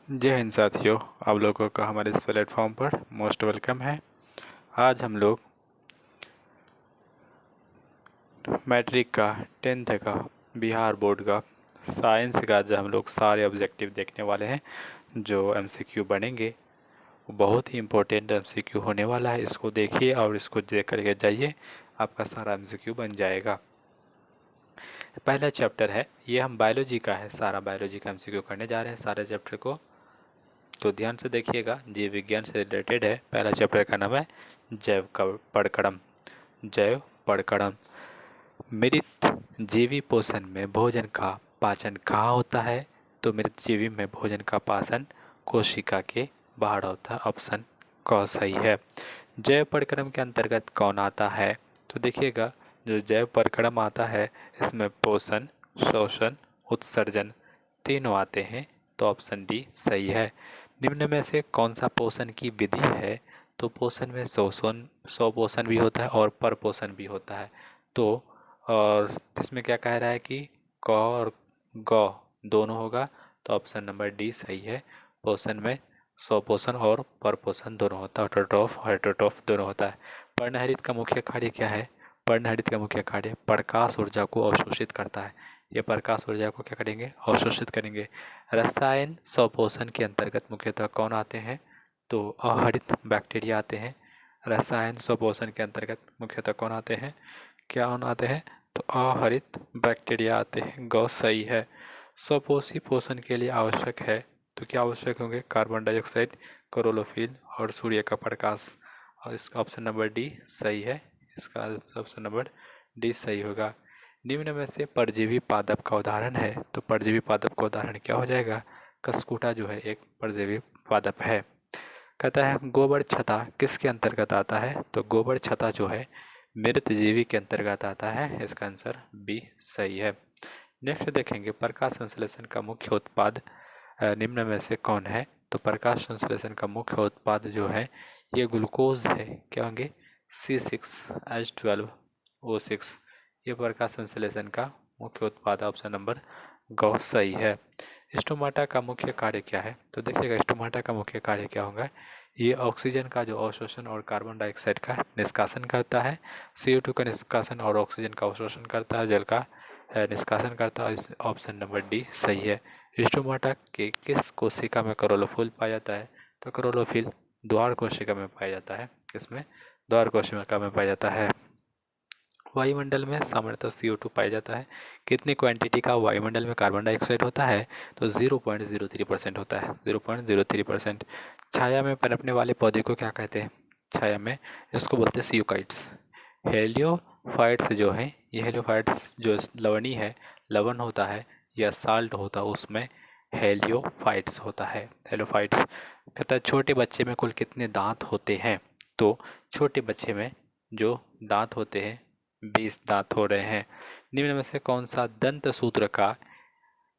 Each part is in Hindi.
जय हिंद साथियों, आप लोगों का हमारे इस प्लेटफॉर्म पर मोस्ट वेलकम है। आज हम लोग मैट्रिक का 10th का बिहार बोर्ड का साइंस का जो हम लोग सारे ऑब्जेक्टिव देखने वाले हैं। जो एमसीक्यू बनेंगे वो बहुत ही इम्पोर्टेंट एमसीक्यू होने वाला है। इसको देखिए और इसको देख करके जाइए, आपका सारा एमसीक्यू बन जाएगा। पहला चैप्टर है, ये हम बायोलॉजी का है, सारा बायोलॉजी का एमसीक्यू करने जा रहे हैं सारे चैप्टर को, तो ध्यान से देखिएगा। जीव विज्ञान से रिलेटेड है। पहला चैप्टर का नाम है जैव परकड़म। जैव परकड़म। मृत जीवी पोषण में भोजन का पाचन कहाँ होता है? तो मृत जीवी में भोजन का पाचन कोशिका के बाहर होता है। ऑप्शन क सही है। जैव परक्रम के अंतर्गत कौन आता है? तो देखिएगा, जो जैव परक्रम आता है इसमें पोषण, शोषण, उत्सर्जन तीनों आते हैं, तो ऑप्शन डी सही है। निम्न में से कौन सा पोषण की विधि है? तो पोषण में शोषण स्वपोषण भी होता है और परपोषण भी होता है। तो और इसमें क्या कह रहा है कि क और ग दोनों होगा, तो ऑप्शन नंबर डी सही है। पोषण में स्वपोषण और परपोषण दोनों होता है, ऑटोट्रोफ हेटेरोट्रोफ दोनों होता है। पर्णहरित का मुख्य कार्य क्या है? पर्णहरित का मुख्य कार्य प्रकाश ऊर्जा को अवशोषित करता है। ये प्रकाश ऊर्जा को क्या करेंगे? अवशोषित करेंगे। रसायन स्वपोषण के अंतर्गत मुख्यतः कौन आते हैं? तो अहरित बैक्टीरिया आते हैं। रसायन स्वपोषण के अंतर्गत मुख्यतः कौन आते हैं? क्या कौन आते हैं? तो अहरित बैक्टीरिया आते हैं। गौ सही है। स्वपोषी पोषण के लिए आवश्यक है, तो क्या आवश्यक होंगे? कार्बन डाइऑक्साइड, क्लोरोफिल और सूर्य का प्रकाश। और इसका ऑप्शन नंबर डी सही है। इसका ऑप्शन नंबर डी सही होगा। निम्न में से परजीवी पादप का उदाहरण है, तो परजीवी पादप का उदाहरण क्या हो जाएगा? कसकुटा जो है एक परजीवी पादप है। कहता है गोबर छता किसके अंतर्गत आता है? तो गोबर छता जो है मृत जीवी के अंतर्गत आता है। इसका आंसर बी सही है। नेक्स्ट देखेंगे, प्रकाश संश्लेषण का मुख्य उत्पाद निम्न में से कौन है? तो प्रकाश संश्लेषण का मुख्य उत्पाद जो है ये ग्लूकोज है। क्या होंगे? C6H12O6। ये प्रकाश संश्लेषण का मुख्य उत्पाद, ऑप्शन नंबर ग सही है। स्टोमाटा का मुख्य कार्य क्या है? तो देखिएगा, स्टोमाटा का मुख्य कार्य क्या होगा? ये ऑक्सीजन का जो अवशोषण और कार्बन डाइऑक्साइड का निष्कासन करता है। CO2 का निष्कासन और ऑक्सीजन का अवशोषण करता है, जल का निष्कासन करता है। इस ऑप्शन नंबर डी सही है। स्टोमाटा के किस कोशिका में क्लोरोफिल पाया जाता है? तो क्लोरोफिल द्वार कोशिका में पाया जाता है। किसमें? द्वार कोशिका में पाया जाता है। वायुमंडल में सामान्यतः CO2 पाया जाता है। कितनी क्वांटिटी का वायुमंडल में कार्बन डाइऑक्साइड होता है? तो 0.03% होता है। 0.03%। छाया में पनपने वाले पौधे को क्या कहते हैं? छाया में इसको बोलते हैं सियोकाइट्स। हेलियोफाइट्स जो है, ये हेलियोफाइट्स जो लवणीय है, लवण होता है या साल्ट होता है, उसमें हेलियोफाइट्स होता है। हेलियोफाइट्स। कहता है छोटे बच्चे में कुल कितने दांत होते हैं? तो छोटे बच्चे में जो दांत होते हैं 20 दांत हो रहे हैं। निम्न में से कौन सा दंत सूत्र का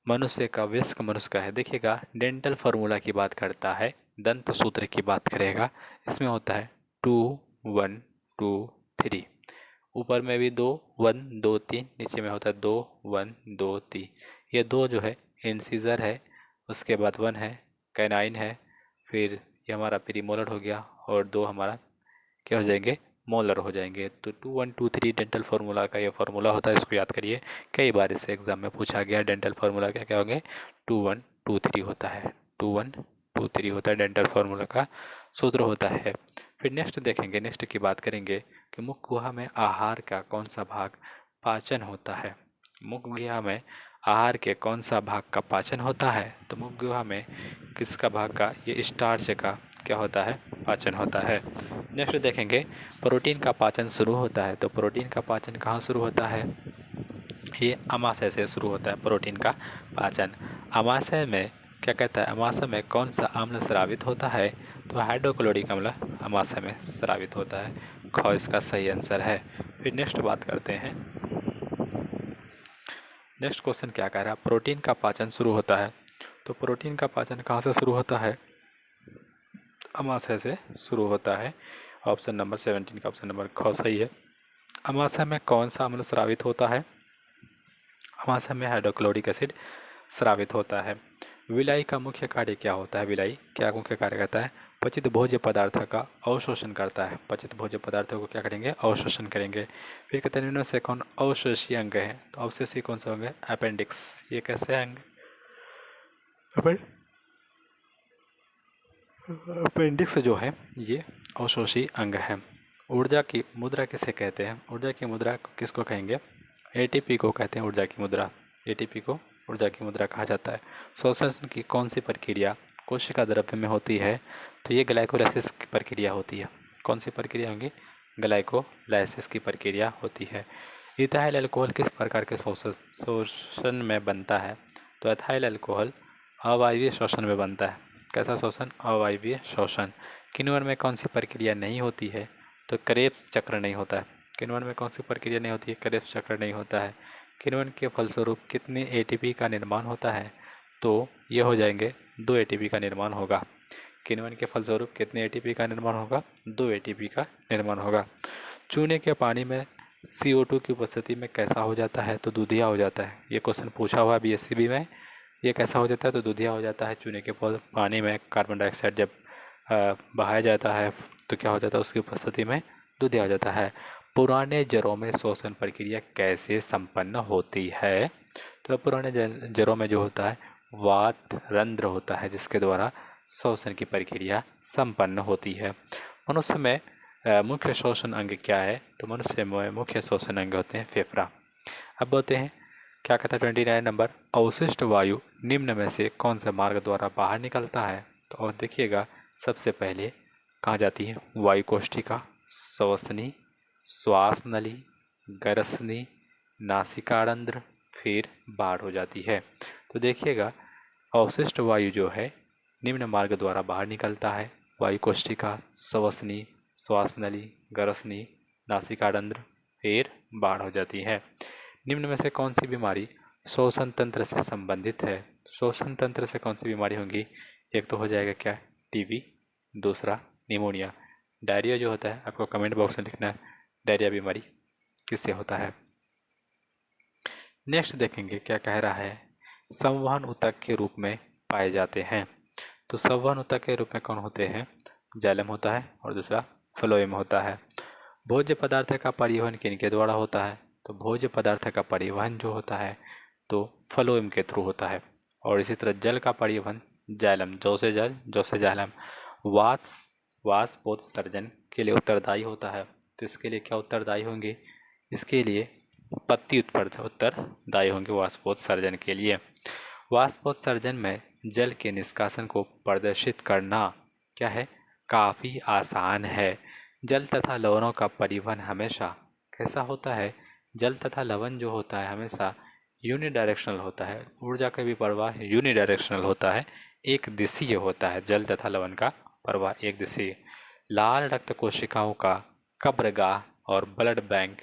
मनुष्य का वयस्क मनुष्य का है? देखिएगा, डेंटल फार्मूला की बात करता है, दंत सूत्र की बात करेगा। इसमें होता है 2 1 2 3। ऊपर में भी 2 1 2 3, नीचे में होता है 2 1 2 3। ये 2 जो है इंसीजर है, उसके बाद 1 है कैनाइन है, फिर ये हमारा प्रीमोलर हो गया, और 2 हमारा क्या हो जाएंगे? मोलर हो जाएंगे। तो 2 1 2 3 डेंटल फार्मूला का ये फार्मूला होता है, इसको याद करिए। कई बार इससे एग्जाम में पूछा गया डेंटल फार्मूला क्या क्या होंगे? 2 1 2 3 होता है। 2 1 2 3 होता है, डेंटल फार्मूला का सूत्र होता है। फिर नेक्स्ट देखेंगे, नेक्स्ट की बात करेंगे कि मुख गुहा में आहार का कौन सा भाग पाचन होता है? मुख गुहा में आहार के कौन सा भाग का पाचन होता है? तो मुख गुहा में किसका भाग का? ये स्टार्च का क्या होता है? पाचन होता है। नेक्स्ट देखेंगे, प्रोटीन का पाचन शुरू होता है, तो प्रोटीन का पाचन कहाँ शुरू होता है? ये अमाशय से शुरू होता है प्रोटीन का पाचन। अमाशय में क्या कहता है? अमाशय में कौन सा अम्ल स्रावित होता है? तो हाइड्रोक्लोरिक अम्ल अमाशय में स्रावित होता है। ख इसका सही आंसर है। फिर नेक्स्ट बात करते हैं, नेक्स्ट क्वेश्चन क्या कह रहा है? प्रोटीन का पाचन शुरू होता है, तो प्रोटीन का पाचन कहाँ से शुरू होता है? अमाशय से शुरू होता है। ऑप्शन नंबर 17 का ऑप्शन नंबर ख सही है। अमाशय में कौन सा अम्ल स्रावित होता है? अमाशय में हाइड्रोक्लोरिक एसिड स्रावित होता है। विलाई का मुख्य कार्य क्या होता है? विलाई क्या मुख्य कार्य करता है? पचित भोज्य पदार्थ का अवशोषण करता है। पचित भोज्य पदार्थों को क्या करेंगे? अवशोषण करेंगे। फिर कहते हैं निम्न से कौन अवशेषीय अंग है? तो अवशेषीय कौन सा होंगे? अपेंडिक्स। ये कैसे अंग? अपेंडिक्स जो है ये अवशोषी अंग है। ऊर्जा की मुद्रा किसे कहते हैं? ऊर्जा की मुद्रा किसको कहेंगे? एटीपी को कहते हैं ऊर्जा की मुद्रा। एटीपी को ऊर्जा की मुद्रा कहा जाता है। श्वसन की कौन सी प्रक्रिया कोशिका द्रव्य में होती है? तो ये ग्लाइकोलाइसिस की प्रक्रिया होती है। कौन सी प्रक्रिया होगी? ग्लाइकोलाइसिस की प्रक्रिया होती है। इथाइल अल्कोहल किस प्रकार के शोषण में बनता है? तो एथाइल अल्कोहल अवायवीय शोषण में बनता है। कैसा शोषण? अवायवीय शोषण। किण्वन में कौन सी प्रक्रिया नहीं होती है? तो क्रेब्स चक्र नहीं होता है। किण्वन में कौन सी प्रक्रिया नहीं होती है? क्रेब्स चक्र नहीं होता है। किण्वन के फलस्वरूप कितने एटीपी का निर्माण होता है? तो ये हो जाएंगे 2 एटीपी का निर्माण होगा। किण्वन के फलस्वरूप कितने एटीपी का निर्माण होगा? 2 एटीपी का निर्माण होगा। चूने के पानी में CO2 की उपस्थिति में कैसा हो जाता है? तो दूधिया हो जाता है। ये क्वेश्चन पूछा हुआ है BSCB में। ये कैसा हो जाता है? तो दूधिया हो जाता है। चूने के पानी में कार्बन डाइऑक्साइड जब बहाया जाता है तो क्या हो जाता है? उसकी उपस्थिति में दूधिया हो जाता है। पुराने जड़ों में श्वसन प्रक्रिया कैसे संपन्न होती है? तो पुराने जड़ों में जो होता है वात रंध्र होता है जिसके द्वारा श्वसन की प्रक्रिया संपन्न होती है। मनुष्य में मुख्य श्वसन अंग क्या है? तो मनुष्य में मुख्य श्वसन अंग होते हैं फेफड़ा। अब बोलते हैं क्या कहता है 29 नंबर, अवशिष्ट वायु निम्न में से कौन से मार्ग द्वारा बाहर निकलता है? तो और देखिएगा सबसे पहले कहाँ जाती है? वायु कोष्ठिका, श्वसनी, श्वास नली, गरसनी, नासिकारंध्र, फिर बाढ़ हो जाती है। तो देखिएगा अवशिष्ट वायु जो है निम्न मार्ग द्वारा बाहर निकलता है। वायु कोष्ठिका, श्वसनी, श्वास नली, गरसनी, नासिकारंध्र, फिर बाढ़ हो जाती है। निम्न में से कौन सी बीमारी श्वसन तंत्र से संबंधित है? श्वसन तंत्र से कौन सी बीमारी होगी? एक तो हो जाएगा क्या? टीबी, दूसरा निमोनिया। डायरिया जो होता है आपको कमेंट बॉक्स में लिखना है डायरिया बीमारी किससे होता है। नेक्स्ट देखेंगे क्या कह रहा है, संवहन ऊतक के रूप में पाए जाते हैं। तो संवहन ऊतक के रूप में कौन होते हैं? जाइलम होता है और दूसरा फ्लोएम होता है। भोज्य पदार्थ का परिवहन किनके द्वारा होता है? तो भोज्य पदार्थ का परिवहन जो होता है तो फ्लोएम के थ्रू होता है। और इसी तरह जल का परिवहन जाइलम, जौ से जल, जौ से जाइलम। वाष्पोत्सर्जन के लिए उत्तरदायी होता है। तो इसके लिए क्या उत्तरदायी होंगे? इसके लिए पत्ती उत्तरदायी होंगे वाष्पोत्सर्जन के लिए। वाष्पोत्सर्जन में जल के निष्कासन को प्रदर्शित करना क्या है? काफ़ी आसान है। जल तथा लवणों का परिवहन हमेशा कैसा होता है? जल तथा लवण जो होता है हमेशा यूनिडायरेक्शनल होता है। ऊर्जा का भी प्रवाह यूनिडायरेक्शनल होता है, एक दिशीय होता है। जल तथा लवण का प्रवाह एक दिशीय। लाल रक्त कोशिकाओं का कब्रगाह और ब्लड बैंक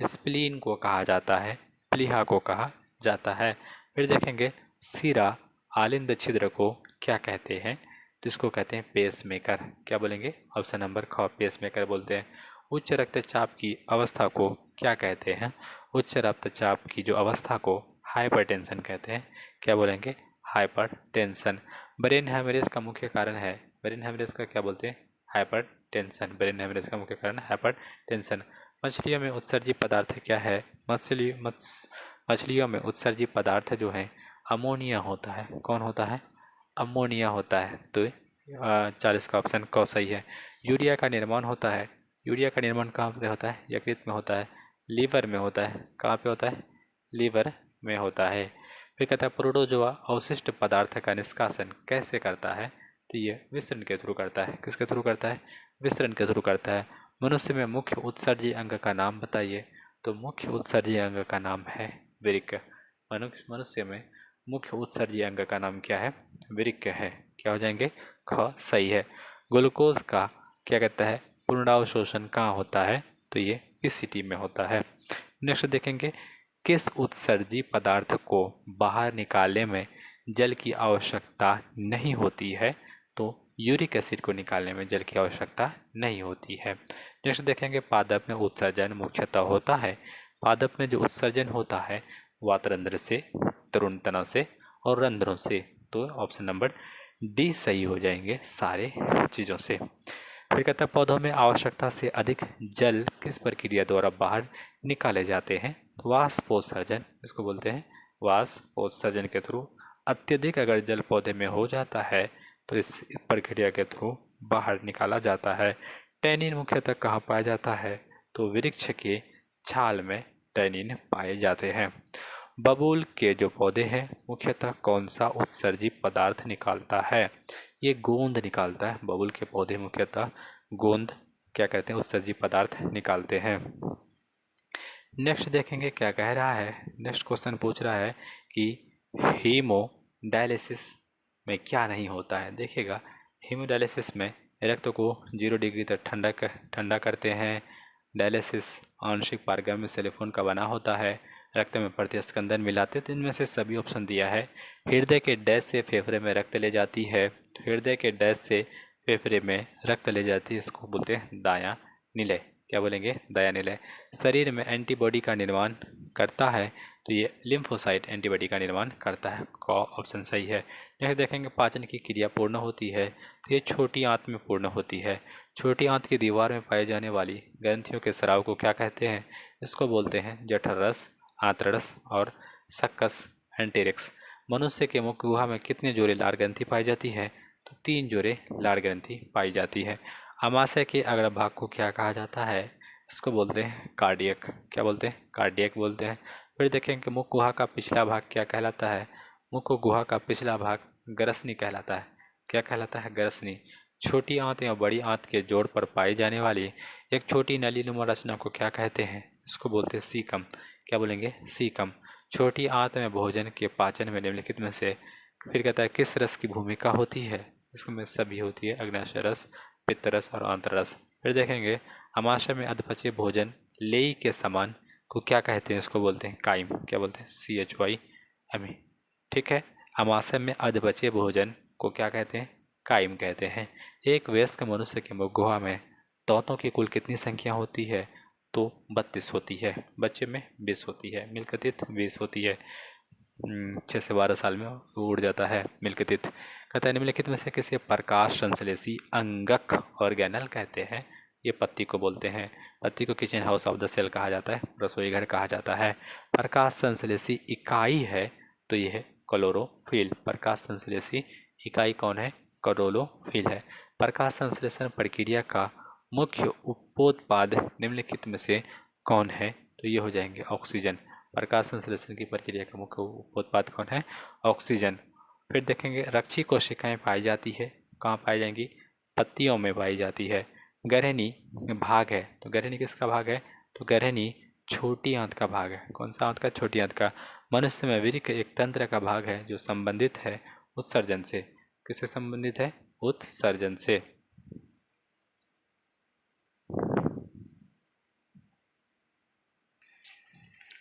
स्प्लीन को कहा जाता है, प्लीहा को कहा जाता है। फिर देखेंगे सिरा आलिंद छिद्र को क्या कहते हैं? तो इसको कहते हैं पेसमेकर। क्या बोलेंगे? ऑप्शन नंबर ख, पेसमेकर बोलते हैं। उच्च रक्तचाप की अवस्था को क्या कहते हैं? उच्च रक्तचाप की जो अवस्था को हाइपरटेंशन कहते हैं। क्या बोलेंगे? हाइपरटेंशन। ब्रेन हेमरेज का मुख्य कारण है, ब्रेन हेमरेज का क्या बोलते हैं? हाइपरटेंशन। ब्रेन हेमरेज का मुख्य कारण हाइपरटेंशन। मछलियों में उत्सर्जित पदार्थ क्या है? मछलियों में उत्सर्जित पदार्थ जो है अमोनिया होता है। कौन होता है? अमोनिया होता है। तो 40 का ऑप्शन क सही है। यूरिया का निर्माण होता है, यूरिया का निर्माण कहाँ पे होता है? यकृत में होता है, लीवर में होता है। कहाँ पे होता है? लीवर में होता है। फिर कहता है प्रोटोजोआ अवशिष्ट पदार्थ का निष्कासन कैसे करता है? तो ये विसरण के थ्रू करता है। किसके थ्रू करता है? विसरण के थ्रू करता है। मनुष्य में मुख्य उत्सर्जी अंग का नाम बताइए। तो मुख्य उत्सर्जी अंग का नाम है वृक्क। मनुष्य में मुख्य उत्सर्जी अंग का नाम क्या है? वृक्क है। क्या हो जाएंगे? ख सही है। ग्लूकोज का क्या कहता है पुनरावशोषण कहाँ होता है? तो ये पीसीटी में होता है। नेक्स्ट देखेंगे किस उत्सर्जी पदार्थ को बाहर निकालने में जल की आवश्यकता नहीं होती है? तो यूरिक एसिड को निकालने में जल की आवश्यकता नहीं होती है। नेक्स्ट देखेंगे पादप में उत्सर्जन मुख्यतः होता है। पादप में जो उत्सर्जन होता है वातरंध्र से, तरुण तना से और रंध्रों से। तो ऑप्शन नंबर डी सही हो जाएंगे सारे चीज़ों से। फिर कहता है पौधों में आवश्यकता से अधिक जल किस प्रक्रिया द्वारा बाहर निकाले जाते हैं? तो वाष्पोत्सर्जन, इसको बोलते हैं वाष्पोत्सर्जन के थ्रू। अत्यधिक अगर जल पौधे में हो जाता है तो इस प्रक्रिया के थ्रू बाहर निकाला जाता है। टैनिन मुख्यतः कहाँ पाया जाता है? तो वृक्ष के छाल में टैनिन पाए जाते हैं। बबूल के जो पौधे हैं मुख्यतः कौन सा उत्सर्जी पदार्थ निकालता है? ये गोंद निकालता है। बबूल के पौधे मुख्यतः गोंद क्या कहते हैं उत्सर्जी पदार्थ निकालते हैं। नेक्स्ट देखेंगे क्या कह रहा है। नेक्स्ट क्वेश्चन पूछ रहा है कि हीमोडायलिसिस में क्या नहीं होता है। देखिएगा हीमोडायलिसिस में रक्त को 0 डिग्री तक ठंडा करते हैं। डायलिसिस आंशिक पारगम्य सेलिफोन का बना होता है। रक्त में प्रतिस्पंदन मिलाते, तो इनमें से सभी ऑप्शन दिया है। हृदय के डैश से फेफड़े में रक्त ले जाती है। तो हृदय के डैश से फेफड़े में रक्त ले जाती है, इसको बोलते हैं दायां निलय। क्या बोलेंगे? दायां निलय। शरीर में एंटीबॉडी का निर्माण करता है, तो ये लिम्फोसाइट एंटीबॉडी का निर्माण करता है। का ऑप्शन सही है। नेक्स्ट देखेंगे पाचन की क्रिया पूर्ण होती है, तो ये छोटी आंत में पूर्ण होती है। छोटी आंत की दीवार में पाई जाने वाली ग्रंथियों के स्राव को क्या कहते हैं? इसको बोलते हैं जठर रस, आंत्ररस और सक्कस एंटेरिक्स। मनुष्य के मुख गुहा में कितने जोड़े लार ग्रंथि पाई जाती है? तो 3 जोड़े लार ग्रंथि पाई जाती है। अमाशय के अग्र भाग को क्या कहा जाता है? इसको बोलते हैं कार्डियक। क्या बोलते हैं? कार्डियक बोलते हैं। फिर देखेंगे कि मुख गुहा का पिछला भाग क्या कहलाता है? मुख गुहा का पिछला भाग ग्रसनी कहलाता है। क्या कहलाता है? ग्रसनी। छोटी आंत या बड़ी आंत के जोड़ पर पाई जाने वाली एक छोटी नलीनुमा रचना को क्या कहते हैं? इसको बोलते हैं सीकम। क्या बोलेंगे? सीकम। छोटी आंत में भोजन के पाचन में निम्नलिखित में से फिर कहता है किस रस की भूमिका होती है? इसमें सभी होती है, अग्न्याशय रस, पित्तरस और आंत्ररस। फिर देखेंगे अमाशय में अधपचे भोजन लेई के समान को क्या कहते हैं? इसको बोलते हैं काइम। क्या बोलते हैं? CHYM। ठीक है। अमाशय में अधपचे भोजन को क्या कहते हैं? काइम कहते हैं। एक वयस्क मनुष्य के मुख गुहा में दांतों की कुल कितनी संख्या होती है? तो 32 होती है। बच्चे में 20 होती है। मिलकतित 20 होती है। 6 से 12 साल में वो उड़ जाता है मिलकतित। कहता है निम्नलिखित में से किसे प्रकाश संश्लेषी अंगक ऑर्गेनल कहते हैं? ये पत्ती को बोलते हैं। पत्ती को kitchen house of the cell कहा जाता है, रसोई घर कहा जाता है। प्रकाश संश्लेषी इकाई है तो ये है क्लोरोफिल। प्रकाश संश्लेषी इकाई कौन है? क्लोरोफिल है। प्रकाश संश्लेषण प्रक्रिया का मुख्य उपोत्पाद निम्नलिखित में से कौन है? तो ये हो जाएंगे ऑक्सीजन। प्रकाश संश्लेषण की प्रक्रिया का मुख्य उपोत्पाद कौन है? ऑक्सीजन। फिर देखेंगे रक्षी कोशिकाएं पाई जाती है, कहाँ पाई जाएंगी? पत्तियों में पाई जाती है। गरहनी भाग है, तो गरहनी किसका भाग है? तो गरहनी छोटी आंत का भाग है। कौन सा आंत का? छोटी आंत का। मनुष्य में वृक्क एक तंत्र का भाग है जो संबंधित है उत्सर्जन से। किससे संबंधित है? उत्सर्जन से।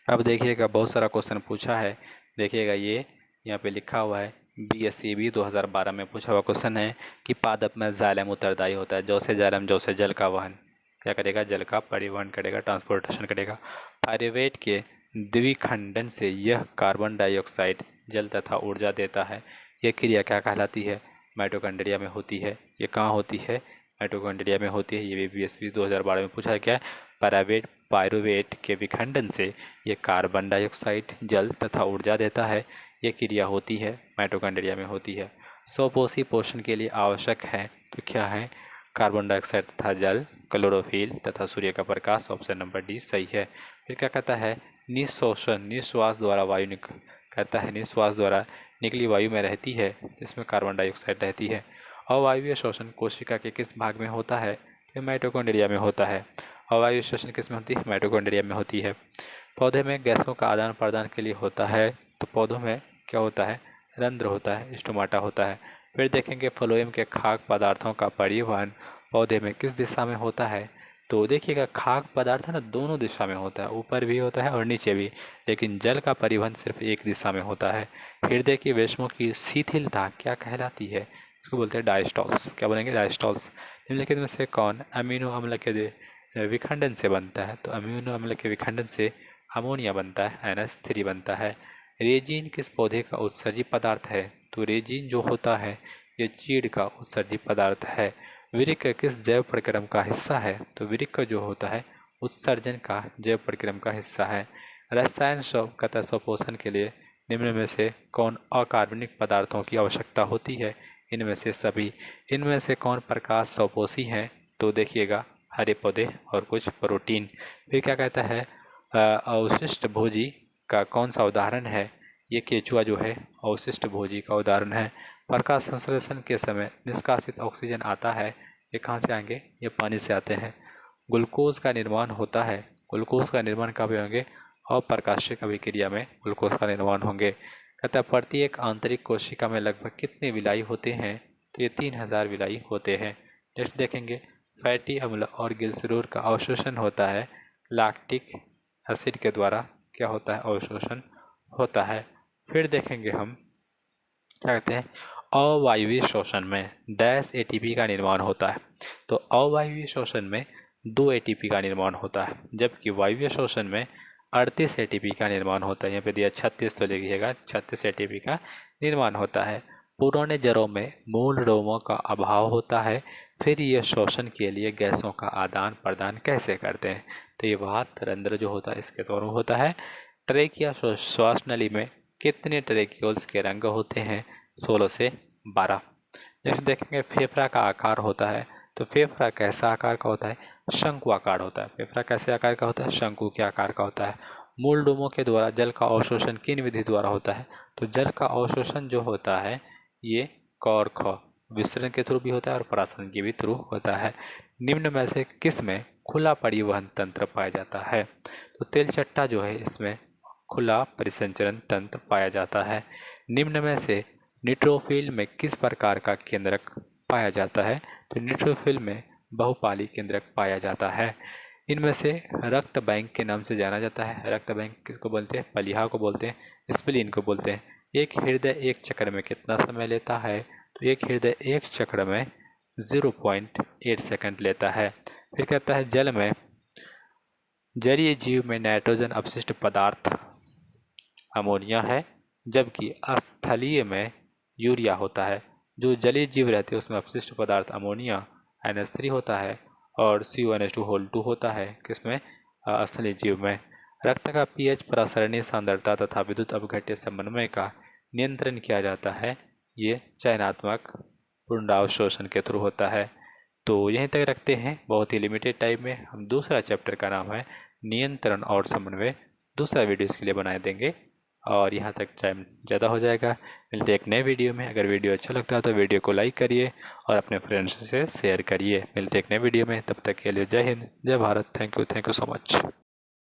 अब देखिएगा बहुत सारा क्वेश्चन पूछा है। देखिएगा ये यहाँ पे लिखा हुआ है BSEB 2012 में पूछा हुआ क्वेश्चन है कि पादप में जाइलम उत्तरदायी होता है। जौ से जाइलम, जौ से जल का वहन क्या करेगा? जल का परिवहन करेगा, ट्रांसपोर्टेशन करेगा। पाइरुवेट के द्विखंडन से यह कार्बन डाइऑक्साइड जल तथा ऊर्जा देता है। यह क्रिया क्या कहलाती है? माइटोकॉन्ड्रिया में होती है। ये कहाँ होती है? माइटोकॉन्ड्रिया में होती है। ये भी BSEB 2012 में पूछा है। क्या है? पाइरुवेट के विखंडन से ये कार्बन डाइऑक्साइड जल तथा ऊर्जा देता है। ये क्रिया होती है माइटोकॉन्ड्रिया में होती है। स्वपोषी पोषण के लिए आवश्यक है तो क्या है? कार्बन डाइऑक्साइड तथा जल, क्लोरोफिल तथा सूर्य का प्रकाश। ऑप्शन नंबर डी सही है। फिर क्या कहता है? निःशोषण, निश्वास द्वारा वायु कहता है निश्वास द्वारा निकली वायु में रहती है, जिसमें कार्बन डाइऑक्साइड रहती है। अवायवीय शोषण कोशिका के किस भाग में होता है? तो माइटोकॉन्ड्रिया में होता है। अवायवीय श्वसन किस में होती है? माइटोकॉन्ड्रिया में होती है। पौधे में गैसों का आदान प्रदान के लिए होता है, तो पौधों में क्या होता है? रंध्र होता है, स्टोमाटा होता है। फिर देखेंगे फ्लोएम के खाद्य पदार्थों का परिवहन पौधे में किस दिशा में होता है? तो देखिएगा खाद्य पदार्थ है ना, दोनों दिशा में होता है, ऊपर भी होता है और नीचे भी, लेकिन जल का परिवहन सिर्फ एक दिशा में होता है। हृदय की वेशमों की शिथिलता क्या कहलाती है? इसको बोलते हैं डायस्टॉल्स। क्या बोलेंगे? डायस्टॉल्स। निम्नलिखित में से कौन अमीनो अम्ल के विखंडन से बनता है? तो अमीनो अम्ल के विखंडन से अमोनिया बनता है, NH3 बनता है। रेजिन किस पौधे का उत्सर्जी पदार्थ है? तो रेजिन जो होता है ये चीड़ का उत्सर्जी पदार्थ है। वृक्क किस जैव प्रक्रम का हिस्सा है? तो वृक्क जो होता है उत्सर्जन का जैव प्रक्रम का हिस्सा है। रसायन स्वपोषण के लिए निम्न में से कौन अकार्बनिक पदार्थों की आवश्यकता होती है? इनमें से सभी। इनमें से कौन प्रकाश स्वपोषी हैं? तो देखिएगा हरे पौधे और कुछ प्रोटीन। फिर क्या कहता है अवशिष्ट भोजी का कौन सा उदाहरण है? ये केचुआ जो है अवशिष्ट भोजी का उदाहरण है। प्रकाश संश्लेषण के समय निष्कासित ऑक्सीजन आता है, ये कहाँ से आएंगे? ये पानी से आते हैं। ग्लूकोज का निर्माण होता है, ग्लूकोज का निर्माण कब होंगे? अप्रकाशिक अभिक्रिया में ग्लूकोज का निर्माण होंगे। कहता है प्रत्येक आंतरिक कोशिका में लगभग कितने विलाई होते हैं? तो ये 3000 विलाई होते हैं। नेक्स्ट देखेंगे फैटी अम्ल और ग्लिसरॉल का अवशोषण होता है लैक्टिक एसिड के द्वारा। क्या होता है? अवशोषण होता है। फिर देखेंगे हम क्या कहते हैं अवायवीय शोषण में डैश एटीपी का निर्माण होता है। तो अवायवीय शोषण में 2 एटीपी का निर्माण होता है, जबकि वायवीय शोषण में 38 एटीपी का निर्माण होता है। यहाँ पे दिया 36, तो लिखिएगा 36 एटीपी का निर्माण होता है। पुराने जड़ों में मूल रोमों का अभाव होता है, फिर ये शोषण के लिए गैसों का आदान प्रदान कैसे करते हैं? तो ये वात रंध्र जो होता है इसके द्वारा होता है। ट्रेकिया श्वास नली में कितने ट्रेक्यूल्स के रंग होते हैं? 16 से 12। नेक्स्ट देखेंगे फेफड़ा का आकार होता है। तो फेफड़ा कैसा आकार का होता है? शंकु आकार होता है। फेफड़ा कैसे आकार का होता है? शंकु के आकार का होता है। मूल डोमों के द्वारा जल का अवशोषण किन विधि द्वारा होता है? तो जल का अवशोषण जो होता है ये कौर ख विसरण के थ्रू भी होता है और परासरण के भी थ्रू होता है। निम्न में से किस में खुला परिवहन तंत्र पाया जाता है? तो तेलचट्टा जो है इसमें खुला परिसंचरण तंत्र पाया जाता है। निम्न में से न्यूट्रोफिल में किस प्रकार का केंद्रक पाया जाता है? तो न्यूट्रोफिल में बहुपाली केंद्रक पाया जाता है। इनमें से रक्त बैंक के नाम से जाना जाता है। रक्त बैंक किसको बोलते हैं? प्लीहा को बोलते हैं, स्प्लीन को बोलते हैं। एक हृदय एक चक्र में कितना समय लेता है? तो एक हृदय एक चक्र में 0.8 सेकंड लेता है। फिर कहता है जल में जलीय जीव में नाइट्रोजन अपशिष्ट पदार्थ अमोनिया है, जबकि स्थलीय में यूरिया होता है। जो जलीय जीव रहते हैं उसमें अपशिष्ट पदार्थ अमोनिया NH3 होता है और CuNH2 होता है। किसमें? स्थलीय जीव में। रक्त का pH प्रसरणीय सांद्रता तथा विद्युत अपघट्य समन्वय का नियंत्रण किया जाता है, ये चयनात्मक पुनरावशोषण के थ्रू होता है। तो यहीं तक रखते हैं, बहुत ही लिमिटेड टाइम में। हम दूसरा चैप्टर का नाम है नियंत्रण और समन्वय, दूसरा वीडियो इसके लिए बना देंगे और यहाँ तक टाइम ज़्यादा हो जाएगा। मिलते हैं एक नए वीडियो में। अगर वीडियो अच्छा लगता है तो वीडियो को लाइक करिए और अपने फ्रेंड्स से शेयर करिए। मिलते हैं एक नए वीडियो में, तब तक के लिए जय हिंद, जय Bharat. Thank you so much.